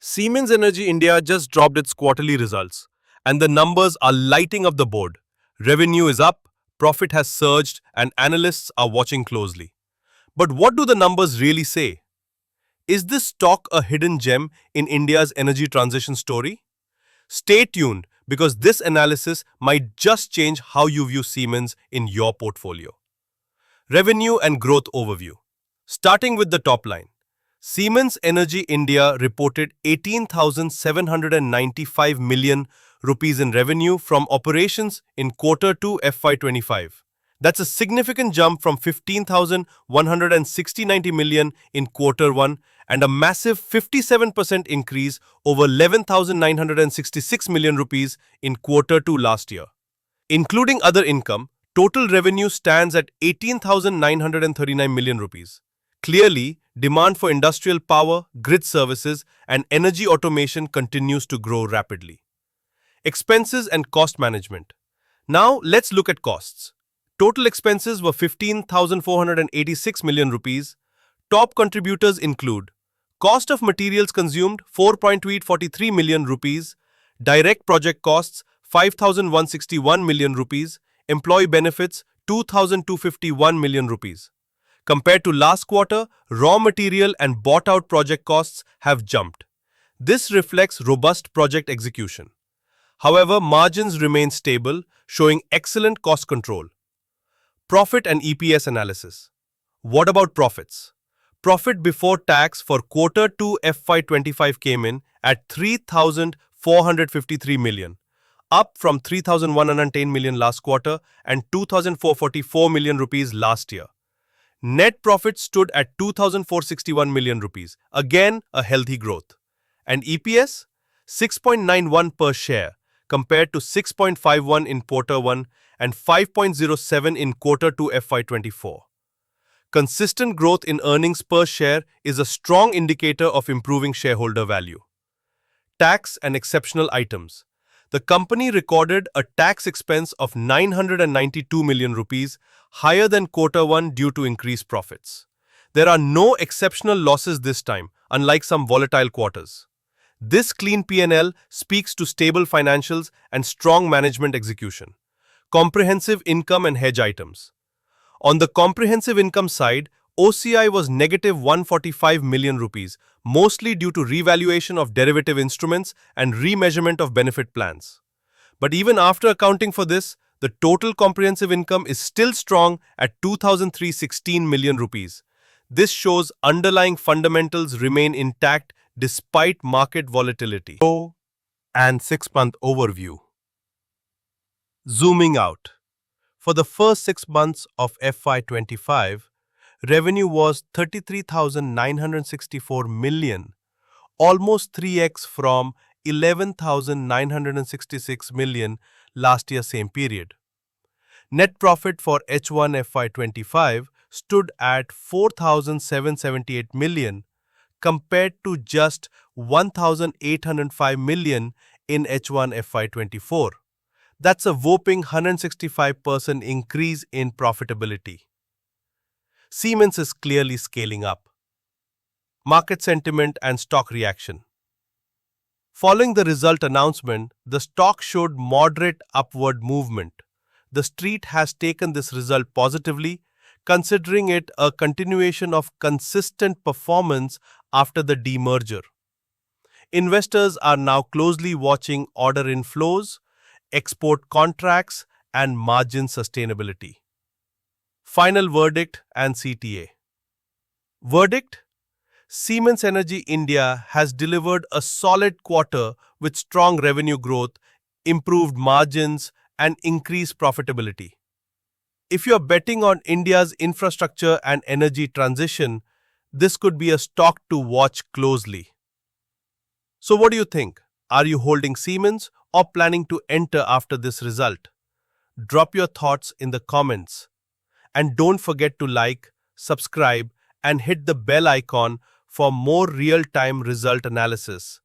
Siemens Energy India just dropped its quarterly results, and the numbers are lighting up the board. Revenue is up, profit has surged, and analysts are watching closely. But what do the numbers really say? Is this stock a hidden gem in India's energy transition story? Stay tuned because this analysis might just change how you view Siemens in your portfolio. Revenue and growth overview. Starting with the top line. Siemens Energy India reported 18,795 million rupees in revenue from operations in Q2 FY25. That's a significant jump from 15,160 million in Q1 and a massive 57% increase over 11,966 million rupees in Q2 last year. Including other income, total revenue stands at 18,939 million rupees. Clearly, demand for industrial power, grid services, and energy automation continues to grow rapidly. Expenses and cost management. Now, let's look at costs. Total expenses were 15,486 million rupees. Top contributors include cost of materials consumed 4.843 million rupees, direct project costs 5,161 million rupees, employee benefits 2,251 million rupees. Compared to last quarter, raw material and bought-out project costs have jumped. This reflects robust project execution. However, margins remain stable, showing excellent cost control. Profit and EPS analysis. What about profits? Profit before tax for Q2 FY25 came in at 3,453 million, up from 3,110 million last quarter and 2,444 million rupees last year. Net profit stood at 2,461 million rupees, again a healthy growth. And EPS? 6.91 per share, compared to 6.51 in Q1 and 5.07 in Q2 FY24. Consistent growth in earnings per share is a strong indicator of improving shareholder value. Tax and exceptional items. The company recorded a tax expense of 992 million rupees, higher than Q1 due to increased profits. There are no exceptional losses this time, unlike some volatile quarters. This clean P&L speaks to stable financials and strong management execution. Comprehensive income and hedge items. On the comprehensive income side, OCI was negative 145 million rupees, mostly due to revaluation of derivative instruments and remeasurement of benefit plans. But even after accounting for this, the total comprehensive income is still strong at 2,316 million rupees. This shows underlying fundamentals remain intact despite market volatility. And 6-month overview. Zooming out. For the first 6 months of FY25, revenue was 33,964 million, almost 3x from 11,966 million last year same period. Net profit for H1 FY25 stood at 4,778 million compared to just 1,805 million in H1 FY24. That's a whopping 165% increase in profitability. Siemens is clearly scaling up. Market sentiment and stock reaction. Following the result announcement, the stock showed moderate upward movement. The street has taken this result positively, considering it a continuation of consistent performance after the demerger. Investors are now closely watching order inflows, export contracts, and margin sustainability. Final verdict and CTA. Verdict: Siemens Energy India has delivered a solid quarter with strong revenue growth, improved margins, and increased profitability. If you are betting on India's infrastructure and energy transition, this could be a stock to watch closely. So what do you think? Are you holding Siemens or planning to enter after this result? Drop your thoughts in the comments. And don't forget to like, subscribe, and hit the bell icon for more real-time result analysis.